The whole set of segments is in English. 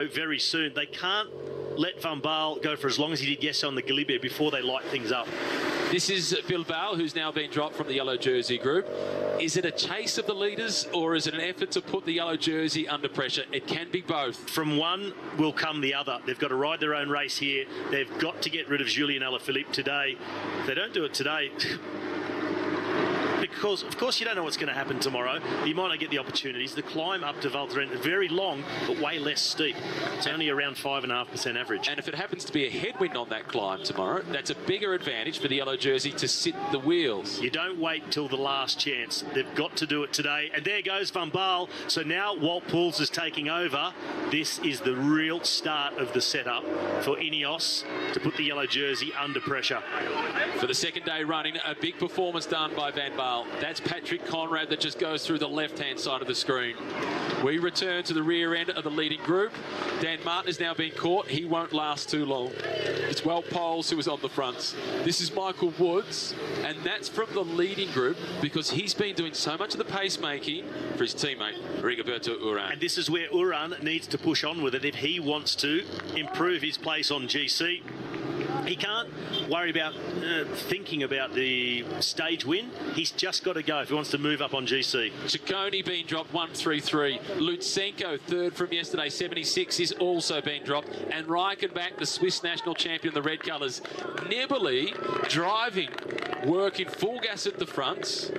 very soon. They can't let Van Baal go for as long as he did yesterday on the Galibier before they light things up. This is Bilbao, who's now been dropped from the yellow jersey group. Is it a chase of the leaders, or is it an effort to put the yellow jersey under pressure? It can be both. From one will come the other. They've got to ride their own race here. They've got to get rid of Julien Alaphilippe today. If they don't do it today... Because, of course, you don't know what's going to happen tomorrow. You might not get the opportunities. The climb up to Val Thorens is very long, but way less steep. It's only around 5.5% average. And if it happens to be a headwind on that climb tomorrow, that's a bigger advantage for the yellow jersey to sit the wheels. You don't wait till the last chance. They've got to do it today. And there goes Van Baal. So now Wout Poels is taking over. This is the real start of the setup for Ineos to put the yellow jersey under pressure. For the second day running, a big performance done by Van Baal. That's Patrick Conrad that just goes through the left-hand side of the screen. We return to the rear end of the leading group. Dan Martin has now been caught. He won't last too long. It's Wout Poels who is on the front. This is Michael Woods, and that's from the leading group because he's been doing so much of the pacemaking for his teammate, Rigoberto Urán. And this is where Urán needs to push on with it if he wants to improve his place on GC. He can't worry about thinking about the stage win. He's just got to go if he wants to move up on GC. Ciccone being dropped 133. Lutsenko, third from yesterday, 76, is also being dropped. And Reichenbach, the Swiss national champion, the red colours. Nibali driving, working full gas at the front.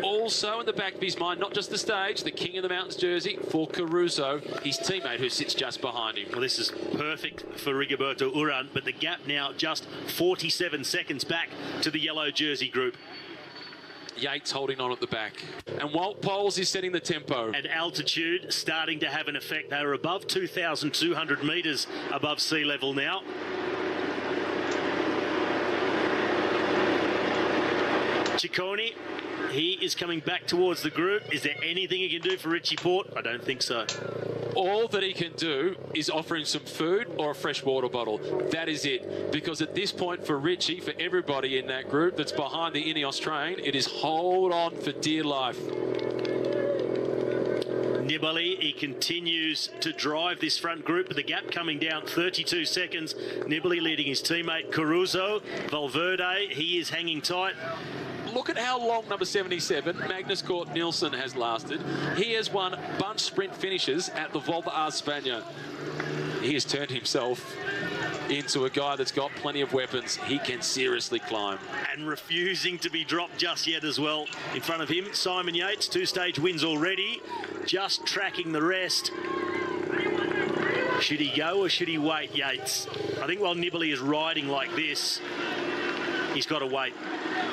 Also in the back of his mind, not just the stage, the King of the Mountains jersey for Caruso, his teammate who sits just behind him. Well, this is perfect for Rigoberto Urán, but the gap now just 47 seconds back to the yellow jersey group. Yates holding on at the back. And Wout Poels is setting the tempo. And altitude starting to have an effect. They are above 2,200 metres above sea level now. Ciccone, he is coming back towards the group. Is there anything he can do for Richie Porte? I don't think so. All that he can do is offer him some food or a fresh water bottle. That is it. Because at this point for Richie, for everybody in that group that's behind the Ineos train, it is hold on for dear life. Nibali, he continues to drive this front group, but the gap coming down 32 seconds. Nibali leading his teammate Caruso. Valverde, he is hanging tight. Look at how long number 77, Magnus Cort Nielsen, has lasted. He has won bunch sprint finishes at the Volta a España. He has turned himself into a guy that's got plenty of weapons. He can seriously climb. And refusing to be dropped just yet as well. In front of him, Simon Yates, 2-stage wins already. Just tracking the rest. Should he go or should he wait, Yates? I think while Nibali is riding like this, he's got to wait.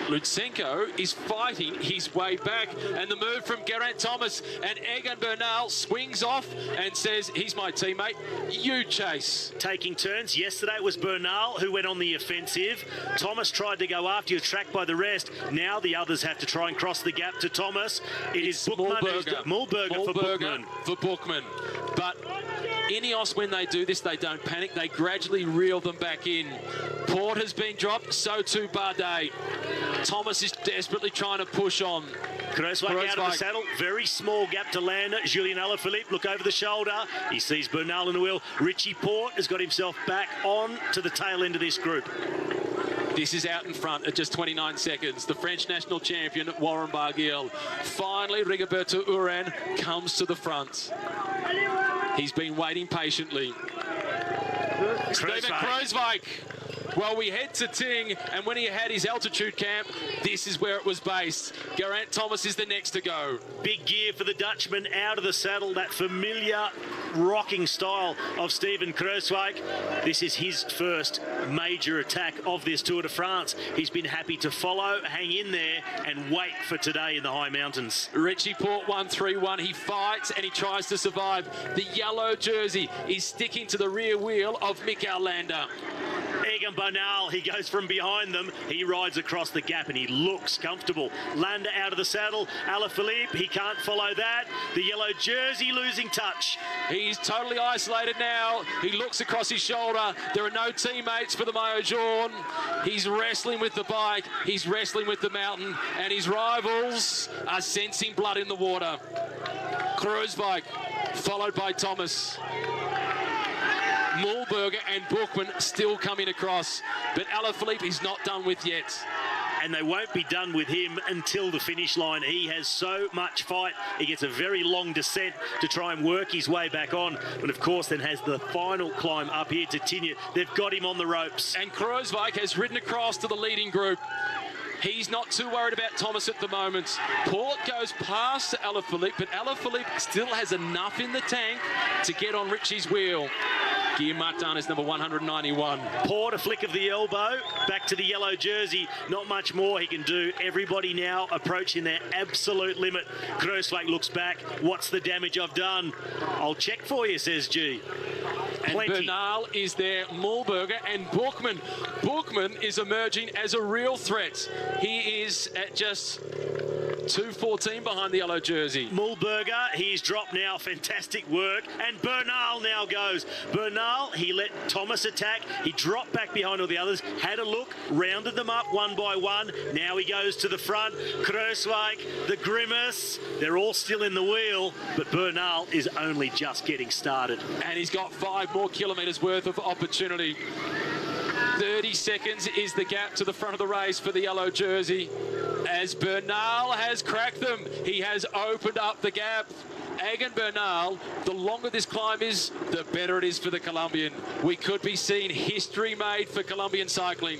Lutsenko is fighting his way back, and the move from Geraint Thomas, and Egan Bernal swings off and says, he's my teammate, you chase. Taking turns. Yesterday it was Bernal who went on the offensive. Thomas tried to go after, he was tracked by the rest. Now the others have to try and cross the gap to Thomas. It's Mühlberger for Bookman. But Ineos, when they do this, they don't panic. They gradually reel them back in. Porte has been dropped, so too Bardet. Thomas is desperately trying to push on. Kruiswijk out of the saddle. Very small gap to land. Julien Alaphilippe, look over the shoulder. He sees Bernal in the wheel. Richie Porte has got himself back on to the tail end of this group. This is out in front at just 29 seconds. The French national champion, Warren Barguil. Finally, Rigoberto Urán comes to the front. He's been waiting patiently. Steven Kruiswijk. Well, we head to Ting, and when he had his altitude camp, this is where it was based. Geraint Thomas is the next to go. Big gear for the Dutchman out of the saddle, that familiar rocking style of Steven Kruiswijk. This is his first major attack of this Tour de France. He's been happy to follow, hang in there, and wait for today in the high mountains. Richie Porte 131. He fights and he tries to survive. The yellow jersey is sticking to the rear wheel of Mikel Landa. Egan Bernal, he goes from behind them. He rides across the gap and he looks comfortable. Landa out of the saddle. Alaphilippe, he can't follow that. The yellow jersey losing touch. He's totally isolated now. He looks across his shoulder. There are no teammates for the Maillot Jaune. He's wrestling with the bike. He's wrestling with the mountain. And his rivals are sensing blood in the water. Kruiswijk, followed by Thomas. Mulberger and Bookman still coming across, but Alaphilippe is not done with yet. And they won't be done with him until the finish line. He has so much fight. He gets a very long descent to try and work his way back on. But of course, then has the final climb up here to Tinya. They've got him on the ropes. And Kruijswijk has ridden across to the leading group. He's not too worried about Thomas at the moment. Port goes past Alaphilippe, but Alaphilippe still has enough in the tank to get on Richie's wheel. Guillaume Martin is number 191. Port, a flick of the elbow, back to the yellow jersey. Not much more he can do. Everybody now approaching their absolute limit. Kruijswijk looks back. What's the damage I've done? I'll check for you, says G. And Bernal is there, Mulberger and Bookman. Bookman is emerging as a real threat. He is at just 2:14 behind the yellow jersey. Mulberger, he's dropped now. Fantastic work. And Bernal now goes. Bernal, he let Thomas attack. He dropped back behind all the others, had a look, rounded them up one by one. Now he goes to the front. Kruijswijk, the grimace. They're all still in the wheel, but Bernal is only just getting started. And he's got 5 more kilometres worth of opportunity. 30 seconds is the gap to the front of the race for the yellow jersey. As Bernal has cracked them, he has opened up the gap. Egan Bernal, the longer this climb is, the better it is for the Colombian. We could be seeing history made for Colombian cycling.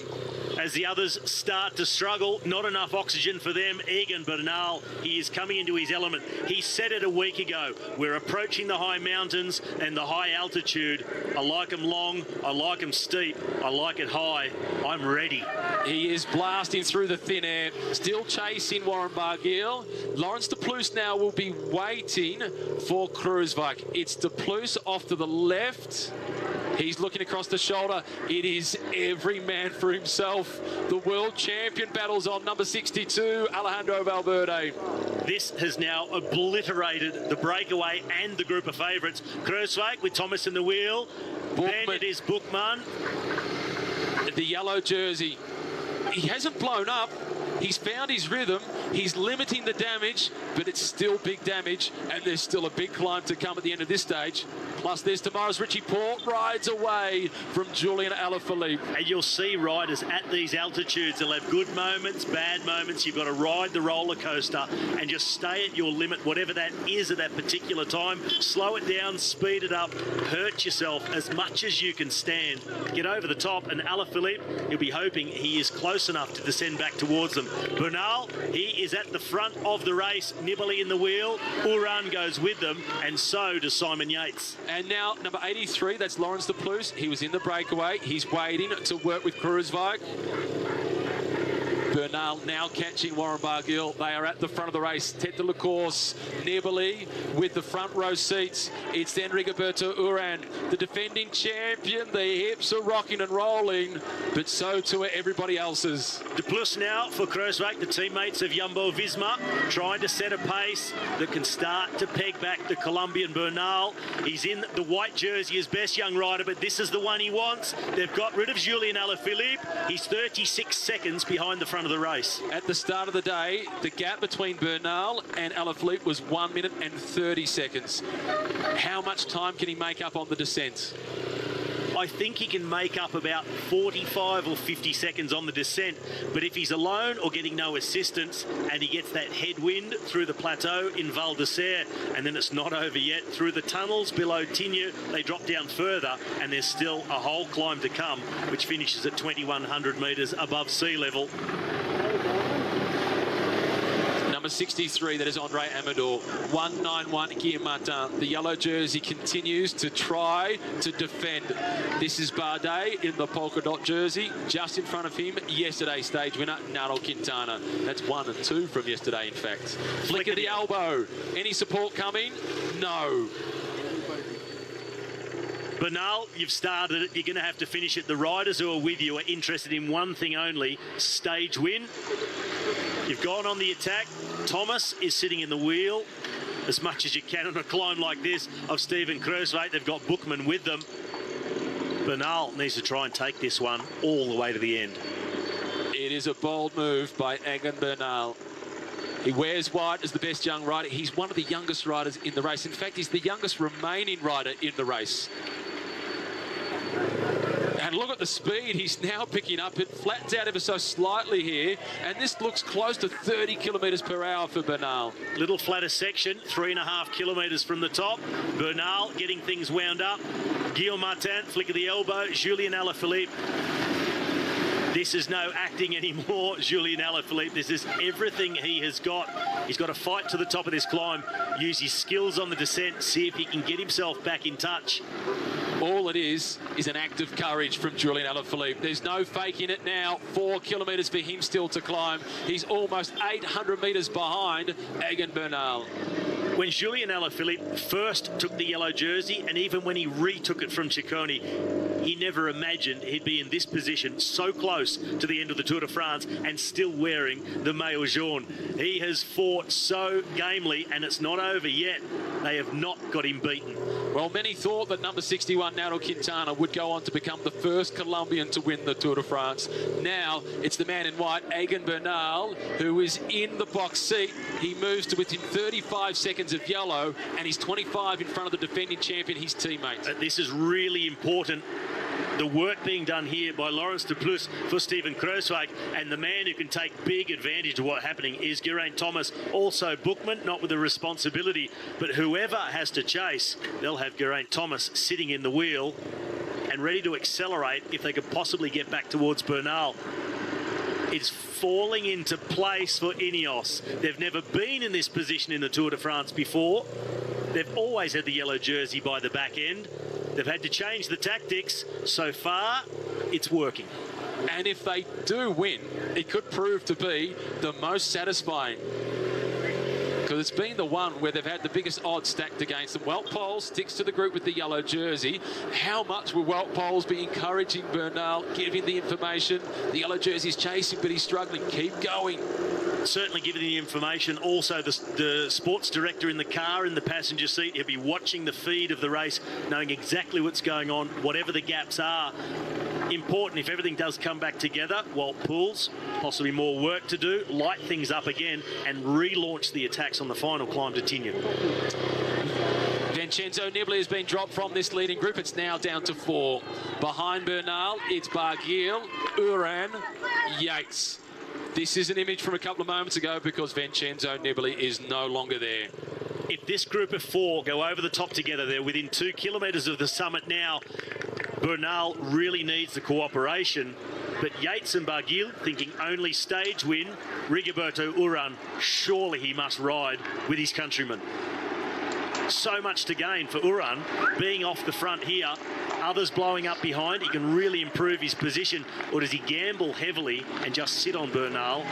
As the others start to struggle, not enough oxygen for them. Egan Bernal, he is coming into his element. He said it a week ago. We're approaching the high mountains and the high altitude. I like them long, I like them steep, I like it high. I'm ready. He is blasting through the thin air, still chasing Warren Barguil. Lawrence de Plus now will be waiting for Kruijswijk. It's de Plus off to the left. He's looking across the shoulder. It is every man for himself. The world champion battles on number 62, Alejandro Valverde. This has now obliterated the breakaway and the group of favourites. Kruijswijk with Thomas in the wheel. Bookman. Then it is Bookman. The yellow jersey. He hasn't blown up. He's found his rhythm. He's limiting the damage, but it's still big damage, and there's still a big climb to come at the end of this stage. Plus, there's tomorrow's Richie Port rides away from Julian Alaphilippe. And you'll see riders at these altitudes. They'll have good moments, bad moments. You've got to ride the roller coaster and just stay at your limit, whatever that is at that particular time. Slow it down, speed it up, hurt yourself as much as you can stand. Get over the top, and Alaphilippe, you'll be hoping he is close enough to descend back towards them. Bernal, he is at the front of the race, Nibali in the wheel. Uran goes with them, and so does Simon Yates. And now, number 83, that's Lawrence de Plus. He was in the breakaway. He's waiting to work with Kruijswijk. Bernal now catching Warren Barguil. They are at the front of the race. Tête de la course, Nibali with the front row seats. It's then Rigoberto Uran, the defending champion. The hips are rocking and rolling, but so too are everybody else's. De Plus now for Kruijswijk, the teammates of Jumbo Visma, trying to set a pace that can start to peg back the Colombian Bernal. He's in the white jersey as best young rider, but this is the one he wants. They've got rid of Julian Alaphilippe. He's 36 seconds behind the front of the race. At the start of the day, the gap between Bernal and Alaphilippe was 1 minute and 30 seconds. How much time can he make up on the descent? I think he can make up about 45 or 50 seconds on the descent, but if he's alone or getting no assistance and he gets that headwind through the plateau in Val d'Isère, and then it's not over yet, through the tunnels below Tignes, they drop down further, and there's still a whole climb to come, which finishes at 2,100 metres above sea level. Number 63, that is Andre Amador. 191, Guillaume Martin. The yellow jersey continues to try to defend. This is Bardet in the polka dot jersey. Just in front of him, yesterday's stage winner, Nairo Quintana. That's 1 and 2 from yesterday, in fact. Flick of the elbow. Any support coming? No. Bernal, you've started it. You're going to have to finish it. The riders who are with you are interested in one thing only, stage win. You've gone on the attack. Thomas is sitting in the wheel as much as you can on a climb like this of Steven Kruijswijk. They've got Bookman with them. Bernal needs to try and take this one all the way to the end. It is a bold move by Egan Bernal. He wears white as the best young rider. He's one of the youngest riders in the race. In fact, he's the youngest remaining rider in the race. And look at the speed he's now picking up. It flattens out ever so slightly here, and this looks close to 30 kilometres per hour for Bernal. Little flatter section, 3.5 kilometres from the top. Bernal getting things wound up. Guillaume Martin, flick of the elbow. Julien Alaphilippe. This is no acting anymore, Julien Alaphilippe. This is everything he has got. He's got to fight to the top of this climb, use his skills on the descent, see if he can get himself back in touch. All it is an act of courage from Julien Alaphilippe. There's no faking it now. 4 kilometres for him still to climb. He's almost 800 metres behind Egan Bernal. When Julien Alaphilippe first took the yellow jersey, and even when he retook it from Ciccone, he never imagined he'd be in this position so close to the end of the Tour de France and still wearing the maillot jaune. He has fought so gamely, and it's not over yet. They have not got him beaten. Well, many thought that number 61, Nairo Quintana, would go on to become the first Colombian to win the Tour de France. Now it's the man in white, Egan Bernal, who is in the box seat. He moves to within 35 seconds of yellow, and he's 25 in front of the defending champion, his teammate. This is really important. The work being done here by Laurens de Plus for Steven Kruijswijk, and the man who can take big advantage of what's happening is Geraint Thomas, also Bookman, not with the responsibility, but whoever has to chase, they'll have Geraint Thomas sitting in the wheel and ready to accelerate if they could possibly get back towards Bernal. It's falling into place for Ineos. They've never been in this position in the Tour de France before. They've always had the yellow jersey by the back end. They've had to change the tactics. So far, it's working. And if they do win, it could prove to be the most satisfying, because it's been the one where they've had the biggest odds stacked against them. Wout Poels sticks to the group with the yellow jersey. How much will Wout Poels be encouraging Bernal, giving the information? The yellow jersey is chasing, but he's struggling. Keep going. Certainly giving the information. Also, the sports director in the car, in the passenger seat, he'll be watching the feed of the race, knowing exactly what's going on, whatever the gaps are. Important if everything does come back together. Wout Poels, possibly more work to do, light things up again and relaunch the attacks on the final climb to Tignes. Vincenzo Nibali has been dropped from this leading group. It's now down to 4. Behind Bernal, it's Barguil, Uran, Yates. This is an image from a couple of moments ago because Vincenzo Nibali is no longer there. If this group of 4 go over the top together, they're within 2 kilometres of the summit now. Bernal really needs the cooperation, but Yates and Barguil thinking only stage win. Rigoberto Uran, surely he must ride with his countrymen. So much to gain for Uran, being off the front here. Others blowing up behind, he can really improve his position, or does he gamble heavily and just sit on Bernal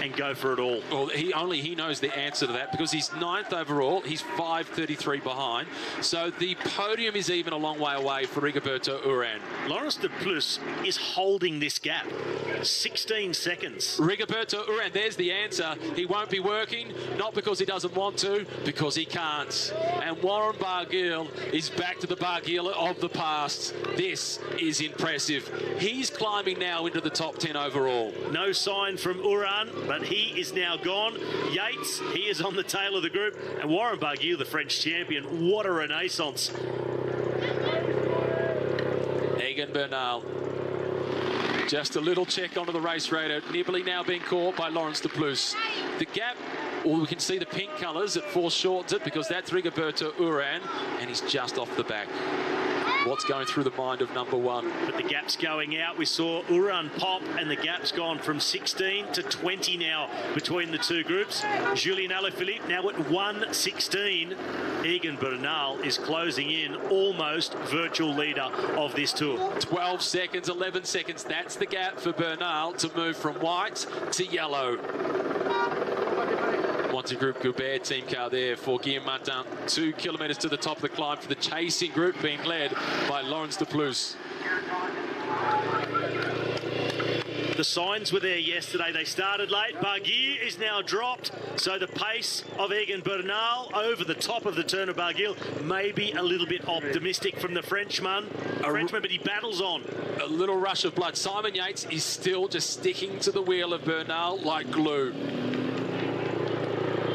and go for it all? Well, he knows the answer to that, because he's 9th overall. He's 5:33 behind. So the podium is even a long way away for Rigoberto Uran. Laurens de Plus is holding this gap. 16 seconds. Rigoberto Uran, there's the answer. He won't be working, not because he doesn't want to, because he can't. And Warren Barguil is back to the Barguil of the past. This is impressive. He's climbing now into the top 10 overall. No sign from Uran, but he is now gone. Yates, he is on the tail of the group. And Warren Barguil, the French champion, what a renaissance. Egan Bernal. Just a little check onto the race radar. Nibali now being caught by Laurens de Plus. The gap, well, we can see the pink colours. It foreshortens it because that's Rigoberto Uran, and he's just off the back. What's going through the mind of number 1? But the gap's going out. We saw Uran pop, and the gap's gone from 16 to 20 now between the two groups. Julien Alaphilippe now at 1:16. Egan Bernal is closing in, almost virtual leader of this tour. 12 seconds, 11 seconds. That's the gap for Bernal to move from white to yellow. Monte Group Goubert team car there for Guillaume Martin. 2 kilometres to the top of the climb for the chasing group, being led by Laurens de Plus. The signs were there yesterday. They started late. Barguil is now dropped. So the pace of Egan Bernal over the top of the turn of Barguil may be a little bit optimistic from the Frenchman. But he battles on. A little rush of blood. Simon Yates is still just sticking to the wheel of Bernal like glue.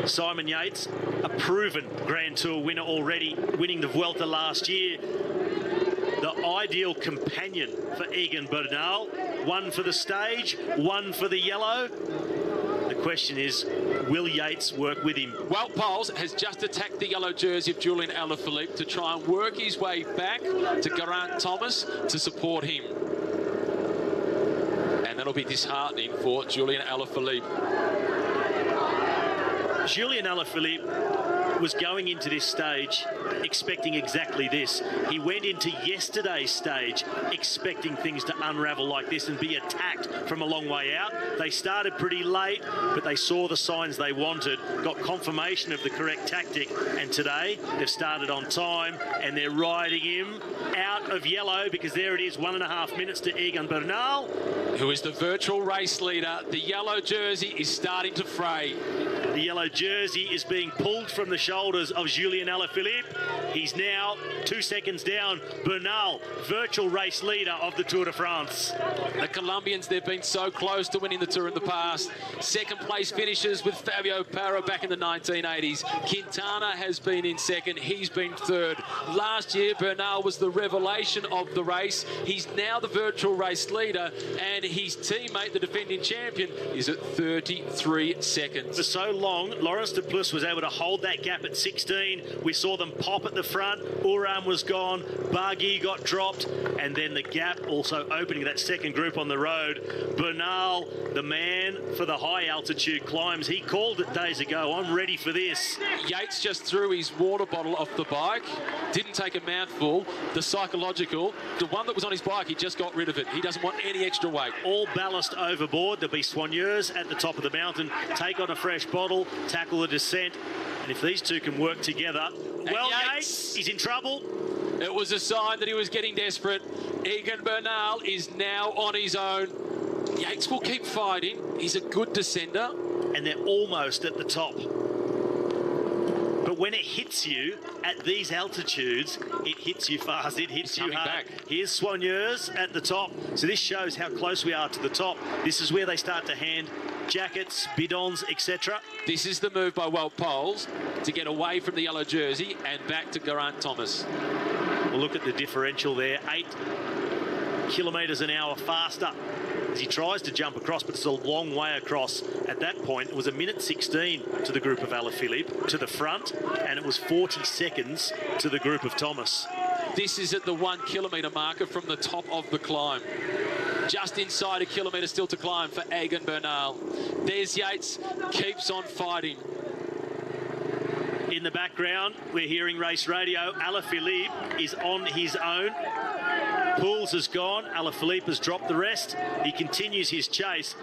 Simon Yates, a proven Grand Tour winner already, winning the Vuelta last year. The ideal companion for Egan Bernal. One for the stage, one for the yellow. The question is, will Yates work with him? Wout Poels has just attacked the yellow jersey of Julian Alaphilippe to try and work his way back to Geraint Thomas to support him. And that'll be disheartening for Julian Alaphilippe. Julian Alaphilippe was going into this stage expecting exactly this. He went into yesterday's stage expecting things to unravel like this and be attacked from a long way out. They started pretty late, but they saw the signs they wanted, got confirmation of the correct tactic, and today they've started on time and they're riding him out of yellow, because there it is, 1.5 minutes to Egan Bernal, who is the virtual race leader. The yellow jersey is starting to fray. The yellow jersey is being pulled from the shoulders of Julian Alaphilippe. He's now 2 seconds down. Bernal, virtual race leader of the Tour de France. The Colombians, they've been so close to winning the Tour in the past. Second place finishes with Fabio Parra back in the 1980s. Quintana has been in second. He's been third. Last year, Bernal was the revelation of the race. He's now the virtual race leader, and his teammate, the defending champion, is at 33 seconds. For so long, Laurens de Plus was able to hold that gap at 16. We saw them pop at the front. Uram was gone. Barguil got dropped. And then the gap also opening that second group on the road. Bernal, the man for the high altitude climbs. He called it days ago. I'm ready for this. Yates just threw his water bottle off the bike. Didn't take a mouthful. The psychological, the one that was on his bike, he just got rid of it. He doesn't want any extra weight. All ballast overboard. There'll be soigneurs at the top of the mountain. Take on a fresh bottle, tackle the descent. And if these two can work together, well, Yates, he's in trouble. It was a sign that he was getting desperate. Egan Bernal is now on his own. Yates will keep fighting. He's a good descender. And they're almost at the top. But when it hits you at these altitudes, it hits you fast, it hits you hard. Back. Here's soigneurs at the top. So this shows how close we are to the top. This is where they start to hand jackets, bidons, etc. This is the move by Wout Poels to get away from the yellow jersey and back to Geraint Thomas. Well, look at the differential there. 8 kilometres an hour faster as he tries to jump across, but it's a long way across. At that point, it was 1:16 to the group of Alaphilippe to the front, and it was 40 seconds to the group of Thomas. This is at the 1 kilometre marker from the top of the climb. Just inside a kilometre still to climb for Egan Bernal. There's Yates, keeps on fighting. In the background, we're hearing race radio. Alaphilippe is on his own. Pouls has gone. Alaphilippe has dropped the rest. He continues his chase,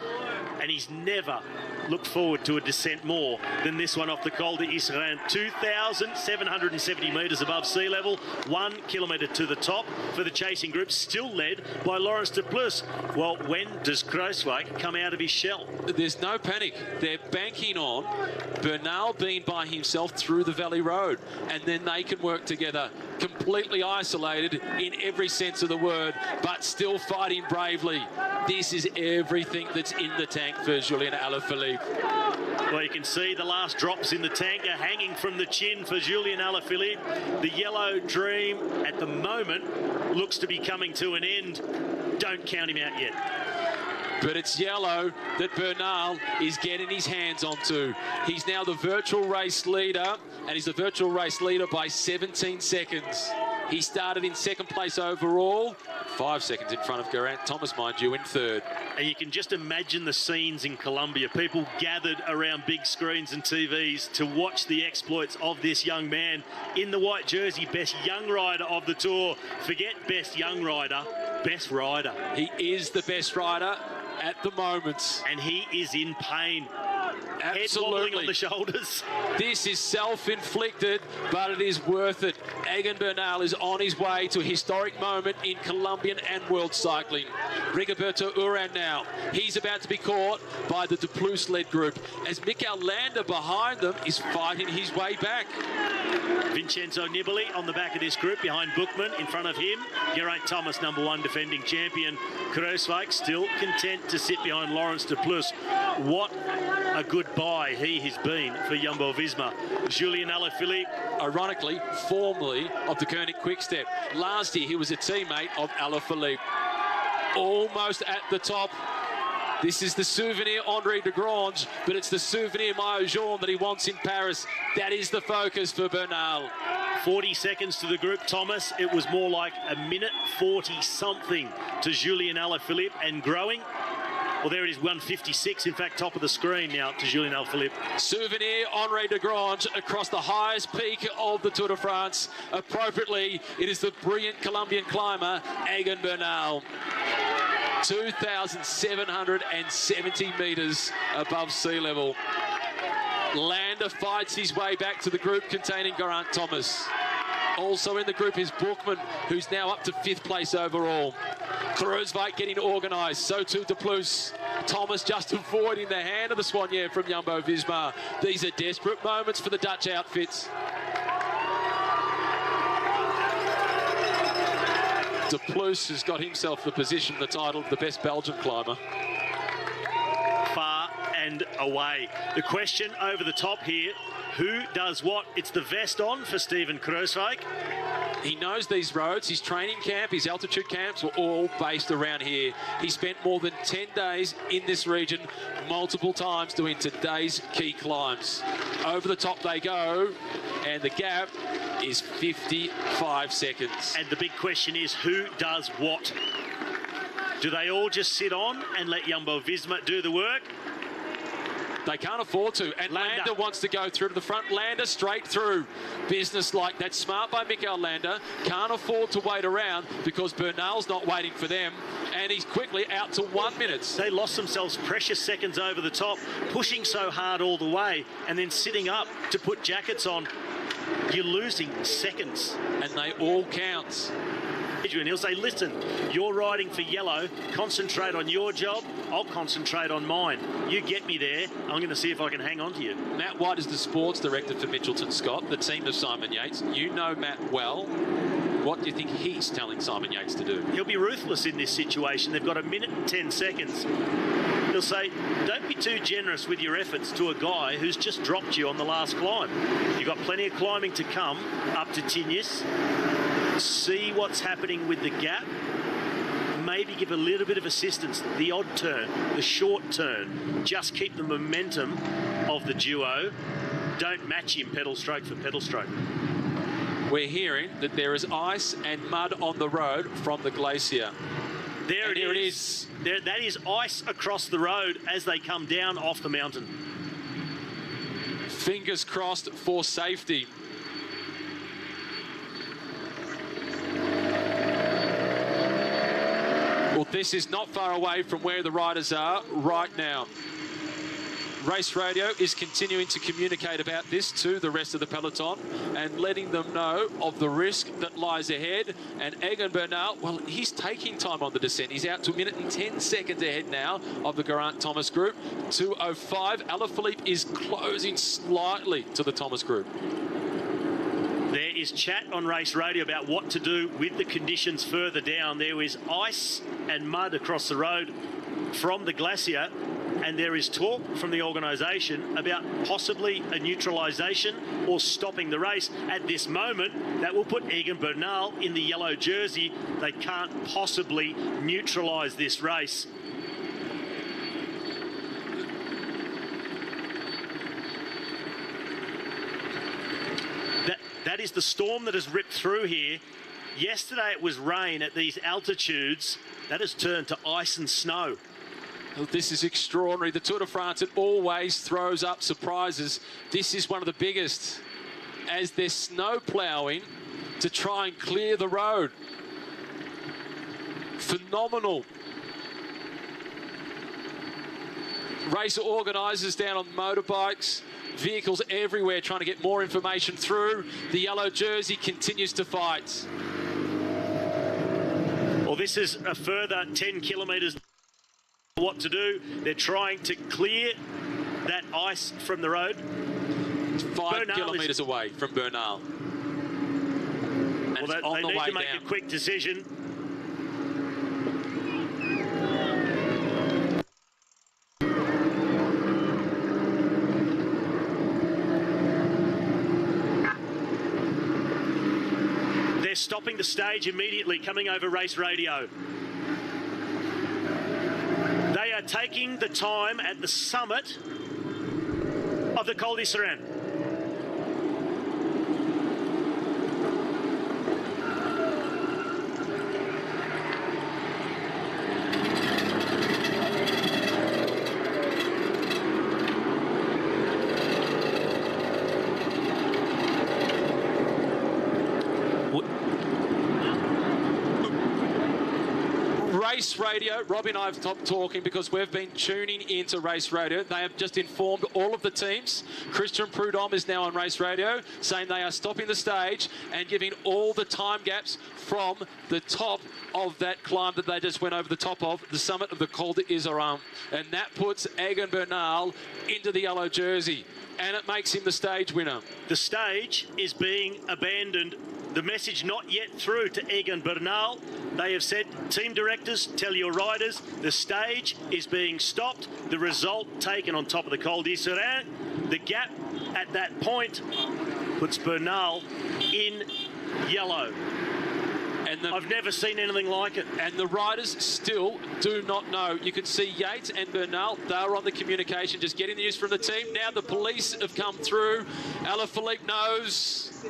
and he's never looked forward to a descent more than this one off the Col du Chaussy. 2,770 metres above sea level, 1 kilometre to the top for the chasing group, still led by Laurens de Plus. Well, when does Kruiswijk come out of his shell? There's no panic. They're banking on Bernal being by himself through the Valley Road, and then they can work together, completely isolated in every sense of the word, but still fighting bravely. This is everything that's in the tank for Julian Alaphilippe. Well, you can see the last drops in the tank are hanging from the chin for Julian Alaphilippe. The yellow dream at the moment looks to be coming to an end. Don't count him out yet. But it's yellow that Bernal is getting his hands onto. He's now the virtual race leader, and he's the virtual race leader by 17 seconds. He started in second place overall, 5 seconds in front of Geraint Thomas, mind you, in third. And you can just imagine the scenes in Colombia. People gathered around big screens and TVs to watch the exploits of this young man in the white jersey, best young rider of the Tour. Forget best young rider, best rider. He is the best rider at the moment. And he is in pain. Absolutely. Head wobbling on the shoulders. This is self-inflicted, but it is worth it. Egan Bernal is on his way to a historic moment in Colombian and world cycling. Rigoberto Urán now. He's about to be caught by the de Plus-led group as Mikel Landa behind them is fighting his way back. Vincenzo Nibali on the back of this group behind Bookman. In front of him, Geraint Thomas, #1 defending champion. Kruiswijk still content to sit behind Laurens de Plus. What a good buy he has been for Jumbo-Visma. Julien Alaphilippe. Ironically, formerly of the Koenig Quick-Step. Last year, he was a teammate of Alaphilippe. Almost at the top. This is the souvenir Henri de Grange, but it's the souvenir maillot jaune that he wants in Paris. That is the focus for Bernal. 40 seconds to the group, Thomas. It was more like a minute 40-something to Julien Alaphilippe and growing. Well, there it is, 1:56. In fact, top of the screen now to Julien Alaphilippe. Souvenir Henri de Grange across the highest peak of the Tour de France. Appropriately, it is the brilliant Colombian climber, Egan Bernal. 2,770 metres above sea level. Landa fights his way back to the group containing Geraint Thomas. Also in the group is Bookman, who's now up to 5th place overall. Kruijswijk getting organised, so too De Plus. Thomas just avoiding the hand of the Soignier from Jumbo-Visma. These are desperate moments for the Dutch outfits. De Plus has got himself the position, the title of the best Belgian climber. Far and away. The question over the top here, who does what? It's the vest on for Steven Kruijswijk. He knows these roads. His training camp, his altitude camps were all based around here. He spent more than 10 days in this region, multiple times doing today's key climbs. Over the top they go, and the gap is 55 seconds. And the big question is, who does what? Do they all just sit on and let Jumbo-Visma do the work? They can't afford to. And Landa wants to go through to the front. Landa straight through. Business like that. Smart by Mikel Landa. Can't afford to wait around because Bernal's not waiting for them. And he's quickly out to 1 minute. They lost themselves precious seconds over the top, pushing so hard all the way and then sitting up to put jackets on. You're losing seconds. And they all count. And he'll say, listen, you're riding for yellow, concentrate on your job, I'll concentrate on mine. You get me there, I'm going to see if I can hang on to you. Matt White is the sports director for Mitchelton Scott, the team of Simon Yates. You know Matt well. What do you think he's telling Simon Yates to do? He'll be ruthless in this situation. They've got 1 minute and 10 seconds. He'll say, don't be too generous with your efforts to a guy who's just dropped you on the last climb. You've got plenty of climbing to come up to Tignes. See what's happening with the gap. Maybe give a little bit of assistance. The odd turn, the short turn. Just keep the momentum of the duo. Don't match him pedal stroke for pedal stroke. We're hearing that there is ice and mud on the road from the glacier. There it is. That is ice across the road as they come down off the mountain. Fingers crossed for safety. Well, this is not far away from where the riders are right now. Race Radio is continuing to communicate about this to the rest of the peloton and letting them know of the risk that lies ahead. And Egan Bernal, well, he's taking time on the descent. He's out to 1 minute and 10 seconds ahead now of the Geraint Thomas group. 2:05. Alaphilippe is closing slightly to the Thomas group. There is chat on Race Radio about what to do with the conditions further down. There is ice and mud across the road from the glacier, and there is talk from the organisation about possibly a neutralisation or stopping the race. At this moment, that will put Egan Bernal in the yellow jersey. They can't possibly neutralise this race. That is the storm that has ripped through here. Yesterday it was rain at these altitudes. That has turned to ice and snow. Well, this is extraordinary. The Tour de France, it always throws up surprises. This is one of the biggest, as they're snow ploughing to try and clear the road. Phenomenal. Race organisers down on motorbikes. Vehicles everywhere trying to get more information through. The yellow jersey continues to fight. Well, this is a further 10 kilometres. What to do? They're trying to clear that ice from the road. 5 kilometres away from Bernal. And well, they need to make a quick decision. stopping the stage immediately, coming over race radio. They are taking the time at the summit of the Col du Chaussy. Race radio, Robbie and I have stopped talking because we've been tuning into race radio. They have just informed all of the teams. Christian Prudhomme is now on race radio, saying they are stopping the stage and giving all the time gaps from the top of that climb that they just went over the top of, the summit of the Col du Chaussy. And that puts Egan Bernal into the yellow jersey, and it makes him the stage winner. The stage is being abandoned. The message not yet through to Egan Bernal. They have said, team directors, tell your riders, the stage is being stopped. The result taken on top of the Col du Chaussy. The gap at that point puts Bernal in yellow. And I've never seen anything like it. And the riders still do not know. You can see Yates and Bernal, they were on the communication, just getting the news from the team. Now the police have come through. Alaphilippe knows.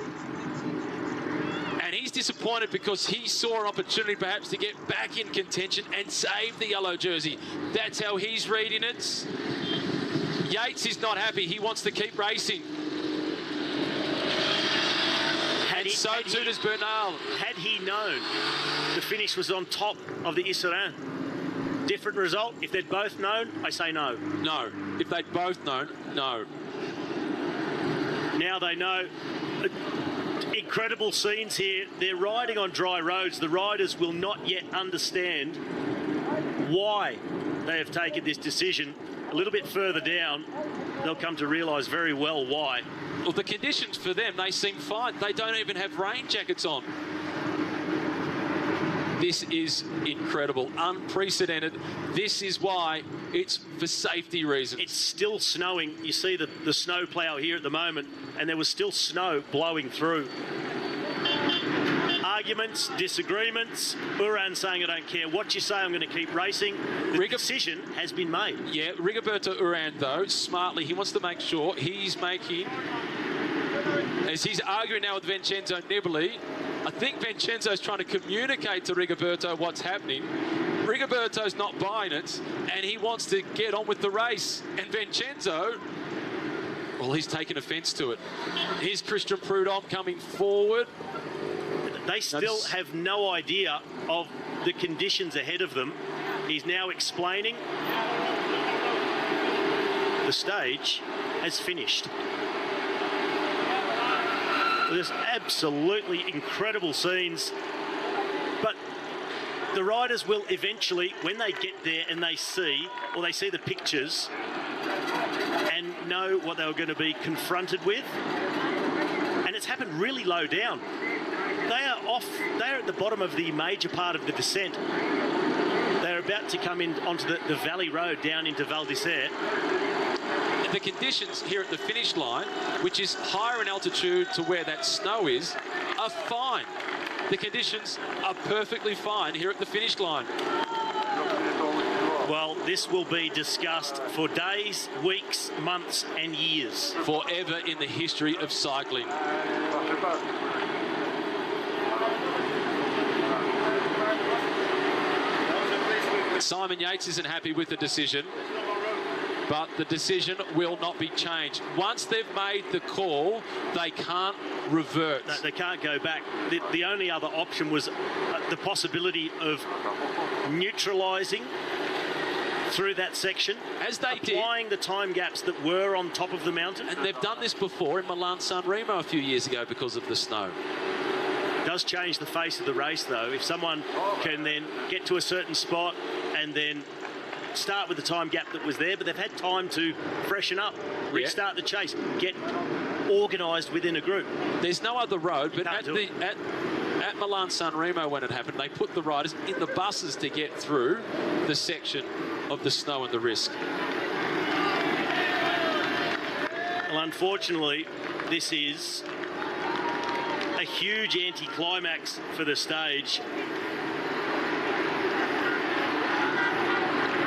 And he's disappointed because he saw an opportunity perhaps to get back in contention and save the yellow jersey. That's how he's reading it. Yates is not happy. He wants to keep racing. And so too does Bernal. Had he known the finish was on top of the Chaussy, different result. If they'd both known, I say no. No. If they'd both known, no. Now they know. Incredible scenes here. They're riding on dry roads. The riders will not yet understand why they have taken this decision. A little bit further down, they'll come to realise very well why. Well, the conditions for them, they seem fine. They don't even have rain jackets on. This is incredible, unprecedented. This is why it's for safety reasons. It's still snowing. You see the snow plough here at the moment, and there was still snow blowing through. Arguments, disagreements. Uran saying, I don't care what you say, I'm going to keep racing. The decision has been made. Yeah, Rigoberto Uran, though, smartly, he wants to make sure he's making, as he's arguing now with Vincenzo Nibali, I think Vincenzo's trying to communicate to Rigoberto what's happening. Rigoberto's not buying it, and he wants to get on with the race. And Vincenzo, well, he's taken offence to it. Here's Christian Prudhomme coming forward. They still have no idea of the conditions ahead of them. He's now explaining. The stage has finished. There's absolutely incredible scenes. But the riders will eventually, when they get there and they see, or they see the pictures and know what they were going to be confronted with. And it's happened really low down. They are off, they're at the bottom of the major part of the descent. They're about to come in onto the valley road down into Val d'Isère. The conditions here at the finish line, which is higher in altitude to where that snow is, are fine. The conditions are perfectly fine here at the finish line. Well, this will be discussed for days, weeks, months and years. Forever in the history of cycling. Simon Yates isn't happy with the decision, but the decision will not be changed. Once they've made the call, they can't revert. No, they can't go back. The only other option was the possibility of neutralising through that section, as they applying the time gaps that were on top of the mountain. And they've done this before in Milan-San Remo a few years ago because of the snow. It does change the face of the race, though. If someone can then get to a certain spot and then start with the time gap that was there, but they've had time to freshen up, restart the chase, get organised within a group. There's no other road, but at Milan-San Remo when it happened, they put the riders in the buses to get through the section of the snow and the risk. Well, unfortunately, this is a huge anticlimax for the stage.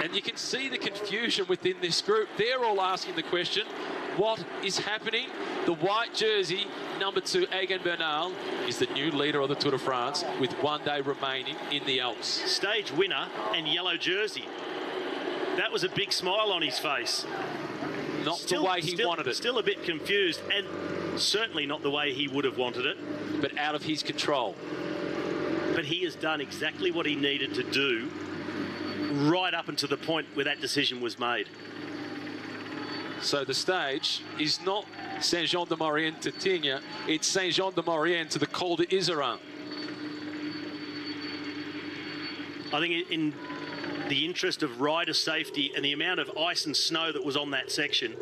And you can see the confusion within this group. They're all asking the question, what is happening? The white jersey, number 2, Egan Bernal, is the new leader of the Tour de France with 1 day remaining in the Alps. Stage winner and yellow jersey. That was a big smile on his face. Not the way he wanted it. Still a bit confused, and certainly not the way he would have wanted it. But out of his control. But he has done exactly what he needed to do right up until the point where that decision was made. So the stage is not Saint-Jean-de-Maurienne to Tignes, it's Saint-Jean-de-Maurienne to the Col du Chaussy. I think in the interest of rider safety and the amount of ice and snow that was on that section,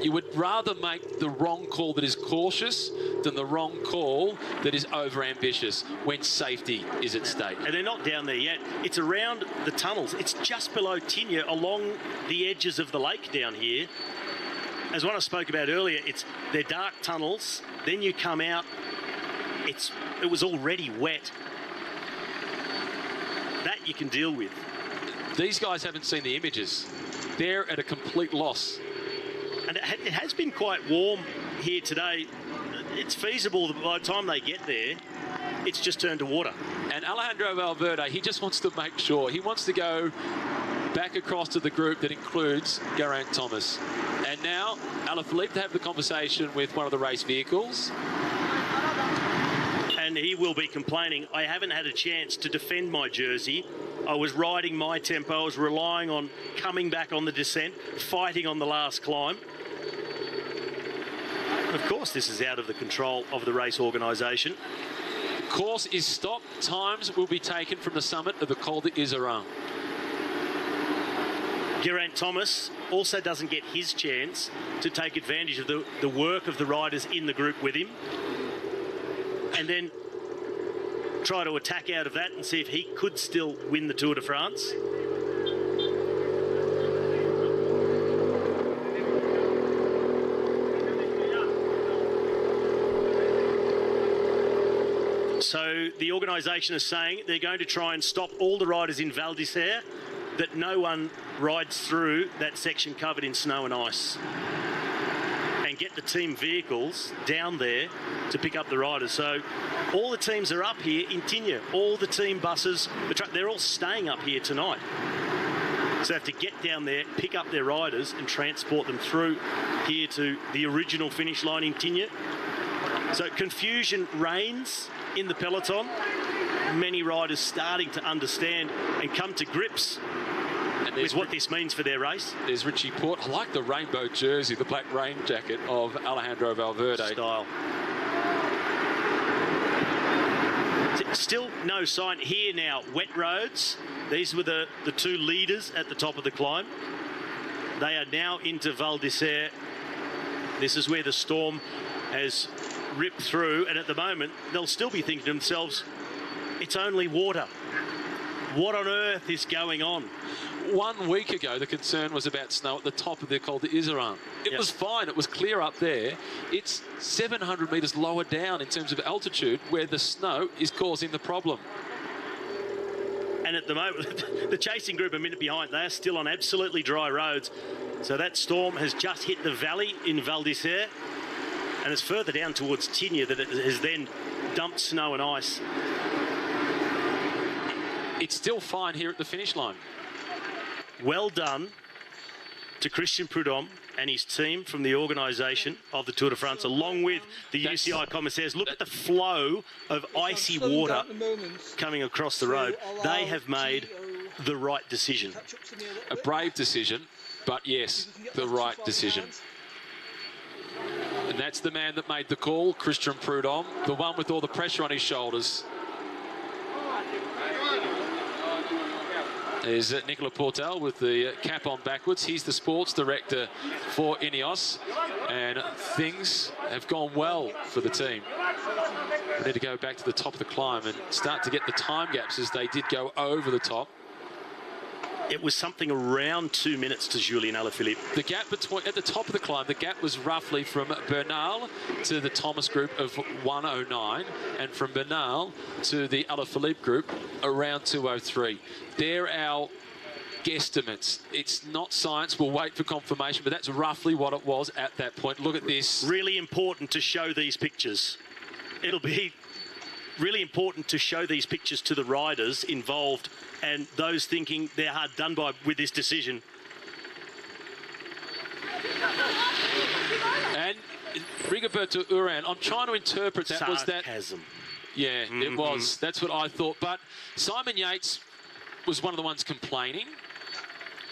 you would rather make the wrong call that is cautious than the wrong call that is over-ambitious when safety is at stake. And they're not down there yet. It's around the tunnels. It's just below Tignes, along the edges of the lake down here. As one I spoke about earlier, they're dark tunnels. Then you come out, it was already wet. That you can deal with. These guys haven't seen the images. They're at a complete loss. And it has been quite warm here today. It's feasible that by the time they get there, it's just turned to water. And Alejandro Valverde, he just wants to make sure. He wants to go back across to the group that includes Geraint Thomas. And now, Alaphilippe to have the conversation with one of the race vehicles. And he will be complaining, I haven't had a chance to defend my jersey. I was riding my tempo. I was relying on coming back on the descent, fighting on the last climb. Of course, this is out of the control of the race organisation. The course is stopped. Times will be taken from the summit of the Col du Chaussy. Geraint Thomas also doesn't get his chance to take advantage of the work of the riders in the group with him, and then try to attack out of that and see if he could still win the Tour de France. So the organisation is saying they're going to try and stop all the riders in Val d'Isère, that no one rides through that section covered in snow and ice, and get the team vehicles down there to pick up the riders. So all the teams are up here in Tignes. All the team buses, they're all staying up here tonight. So they have to get down there, pick up their riders and transport them through here to the original finish line in Tignes. So confusion reigns in the peloton. Many riders starting to understand and come to grips with what this means for their race. There's Richie Porte. I like the rainbow jersey, the black rain jacket of Alejandro Valverde. Style. Still no sign here now. Wet roads. These were the two leaders at the top of the climb. They are now into Val d'Isère. This is where the storm has ripped through, and at the moment they'll still be thinking to themselves, it's only water. What on earth is going on? 1 week ago, the concern was about snow at the top of the Col du Chaussy. It was fine. It was clear up there. It's 700 metres lower down in terms of altitude where the snow is causing the problem. And at the moment, the chasing group a minute behind. They are still on absolutely dry roads. So that storm has just hit the valley in Val d'Isère, and it's further down towards Tignes that it has then dumped snow and ice. It's still fine here at the finish line. Well done to Christian Prudhomme and his team from the organisation of the Tour de France, along with the UCI commissaires. Look at the flow of icy water coming across the road. They have made the right decision. A brave decision, but yes, the right decision. And that's the man that made the call, Christian Prudhomme, the one with all the pressure on his shoulders. There's Nicolas Portal with the cap on backwards. He's the sports director for Ineos, and things have gone well for the team. We need to go back to the top of the climb and start to get the time gaps as they did go over the top. It was something around 2 minutes to Julien Alaphilippe. The gap between, at the top of the climb, the gap was roughly from Bernal to the Thomas group of 1:09, and from Bernal to the Alaphilippe group around 2:03. They're our guesstimates. It's not science. We'll wait for confirmation, but that's roughly what it was at that point. Look at this. Really important to show these pictures. It'll be really important to show these pictures to the riders involved and those thinking they're hard done by with this decision. And Rigoberto Urán, I'm trying to interpret that. Sarcasm. Yeah, it was. That's what I thought. But Simon Yates was one of the ones complaining.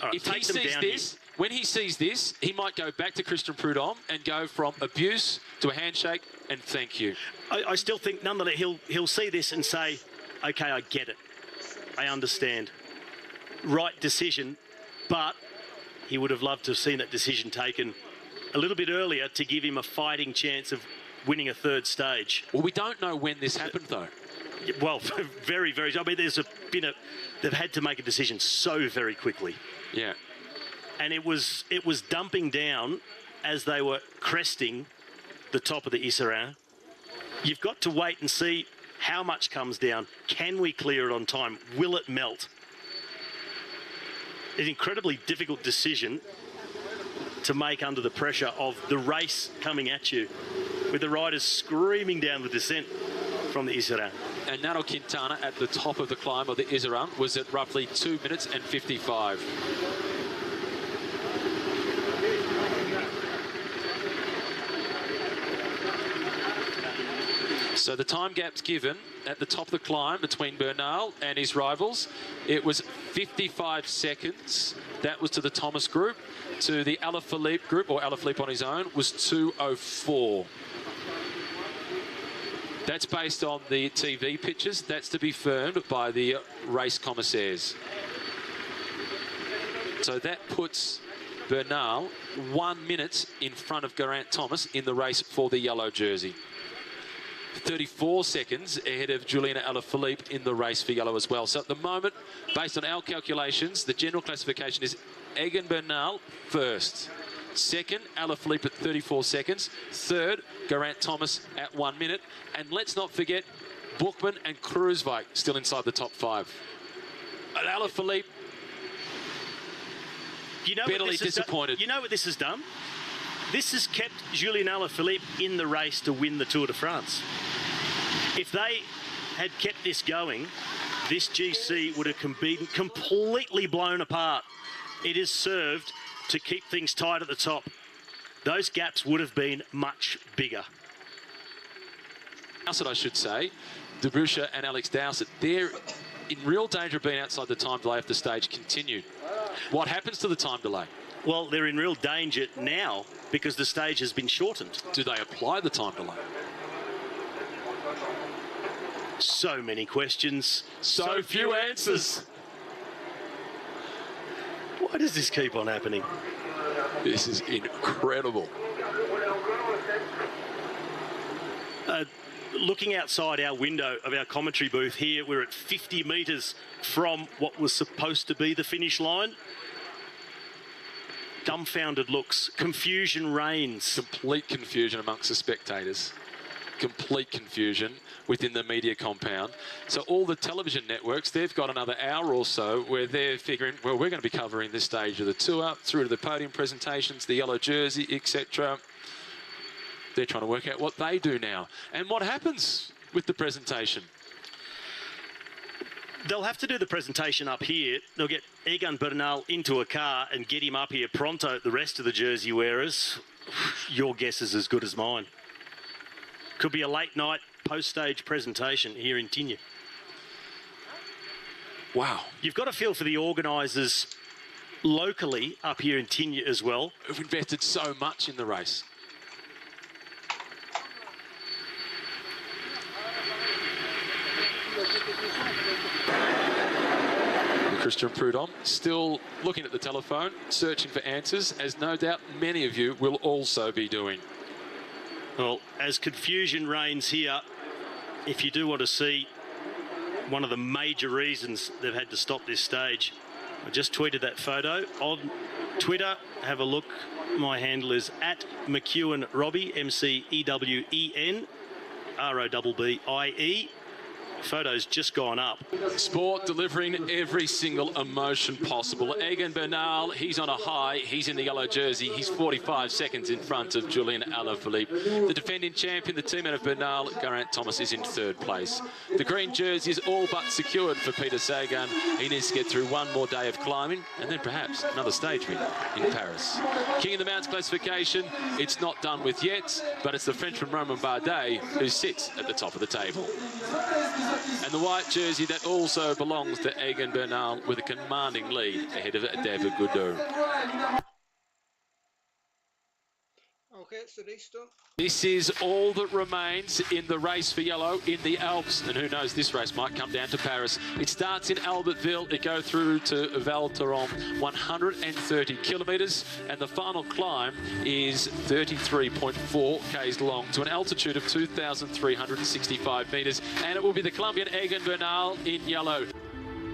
Right, if he sees this, when he sees this, he might go back to Christian Prudhomme and go from abuse to a handshake and thank you. I still think nonetheless he'll see this and say, okay, I get it. I understand. Right decision, but he would have loved to have seen that decision taken a little bit earlier to give him a fighting chance of winning a third stage. Well, we don't know when this happened, though. Well, very, very. I mean, they've had to make a decision so very quickly. Yeah. And it was dumping down as they were cresting the top of the Isère. You've got to wait and see how much comes down. Can we clear it on time? Will it melt? An incredibly difficult decision to make under the pressure of the race coming at you, with the riders screaming down the descent from the Isère. And Nairo Quintana at the top of the climb of the Isère was at roughly 2 minutes and 55. So the time gaps given at the top of the climb between Bernal and his rivals, it was 55 seconds. That was to the Thomas group. To the Alaphilippe group, or Alaphilippe on his own, was 2:04. That's based on the TV pictures. That's to be firmed by the race commissaires. So that puts Bernal 1 minute in front of Geraint Thomas in the race for the yellow jersey. 34 seconds ahead of Julien Alaphilippe in the race for yellow as well. So at the moment, based on our calculations, the general classification is Egan Bernal first. Second, Alaphilippe at 34 seconds. Third, Geraint Thomas at 1 minute. And let's not forget, Bookman and Kruijswijk still inside the top 5. And Alaphilippe, bitterly disappointed. You know what this has done? This has kept Julien Alaphilippe in the race to win the Tour de France. If they had kept this going, this GC would have been completely blown apart. It has served to keep things tight at the top. Those gaps would have been much bigger. Dowsett, I should say, De Bruyne and Alex Dowsett, they're in real danger of being outside the time delay if the stage continued. What happens to the time delay? Well, they're in real danger now because the stage has been shortened. Do they apply the time delay? So many questions. So few answers. Why does this keep on happening? This is incredible. Looking outside our window of our commentary booth here, we're at 50 metres from what was supposed to be the finish line. Dumbfounded looks. Confusion reigns. Complete confusion amongst the spectators. Complete confusion within the media compound. So all the television networks, they've got another hour or so where they're figuring, well, we're going to be covering this stage of the tour, through to the podium presentations, the yellow jersey, etc. They're trying to work out what they do now. And what happens with the presentation? They'll have to do the presentation up here. They'll get Egan Bernal into a car and get him up here pronto. The rest of the jersey wearers, your guess is as good as mine. Could be a late night post-stage presentation here in Tignes. Wow. You've got to feel for the organisers locally up here in Tignes as well. Who've invested so much in the race. Christian Prudhomme still looking at the telephone, searching for answers, as no doubt many of you will also be doing. Well, as confusion reigns here, if you do want to see one of the major reasons they've had to stop this stage, I just tweeted that photo on Twitter. Have a look. My handle is at McEwen Robbie, MCEWEN ROBBIE. Photo's just gone up. Sport delivering every single emotion possible. Egan Bernal, he's on a high. He's in the yellow jersey. He's 45 seconds in front of Julian Alaphilippe. The defending champion, the teammate of Bernal, Geraint Thomas, is in third place. The green jersey is all but secured for Peter Sagan. He needs to get through one more day of climbing and then perhaps another stage win in Paris. King of the Mountains classification, it's not done with yet, but it's the Frenchman Romain Bardet who sits at the top of the table. And the white jersey that also belongs to Egan Bernal with a commanding lead ahead of David Goudou. Okay, it's the race done. This is all that remains in the race for yellow in the Alps, and who knows, this race might come down to Paris. It starts in Albertville, it goes through to Val Thorens, 130 kilometres, and the final climb is 33.4 k's long to an altitude of 2,365 metres, and it will be the Colombian Egan Bernal in yellow.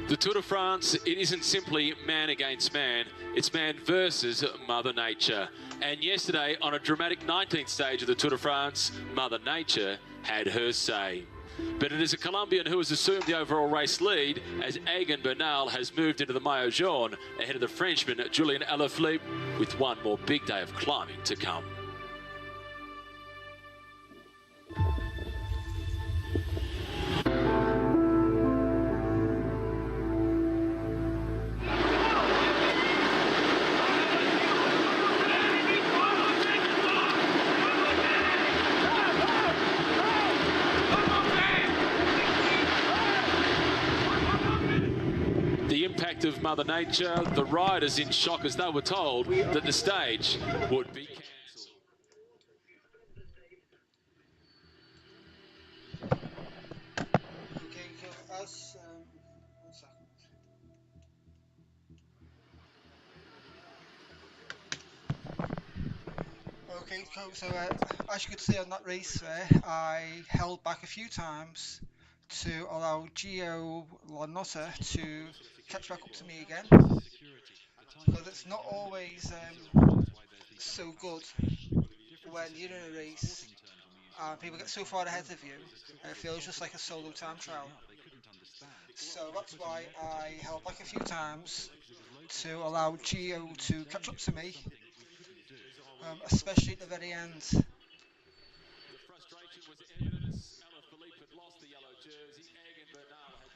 The Tour de France, it isn't simply man against man, it's man versus Mother Nature. And yesterday, on a dramatic 19th stage of the Tour de France, Mother Nature had her say. But it is a Colombian who has assumed the overall race lead as Egan Bernal has moved into the Maillot Jaune ahead of the Frenchman Julian Alaphilippe with one more big day of climbing to come. Of Mother Nature, the riders in shock as they were told that the stage would be cancelled. Okay, so as 1 second. Okay, so as you could see on that race there, I held back a few times to allow Gio Lanotta to catch back up to me again, because it's not always so good when you're in a race and people get so far ahead of you and it feels just like a solo time trial. So that's why I held back a few times to allow Gio to catch up to me, especially at the very end.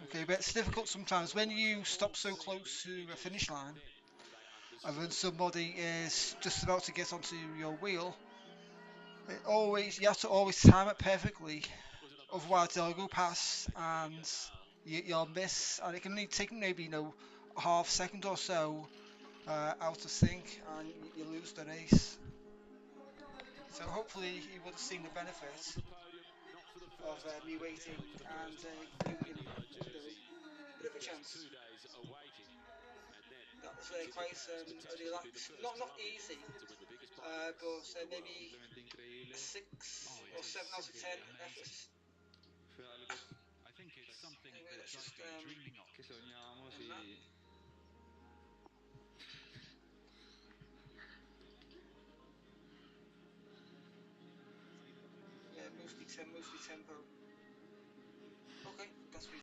Okay, but it's difficult sometimes when you stop so close to a finish line and then somebody is just about to get onto your wheel. You have to always time it perfectly, otherwise they'll go past and you'll miss, and it can only take maybe a half second or so out of sync, and you lose the race. So hopefully you would have seen the benefit of me waiting and giving a bit of a chance. That was quite a relaxed, not easy, but maybe a 6 or 7 out of 10 effort. Anyway, let's just yeah, mostly tempo. Okay, that's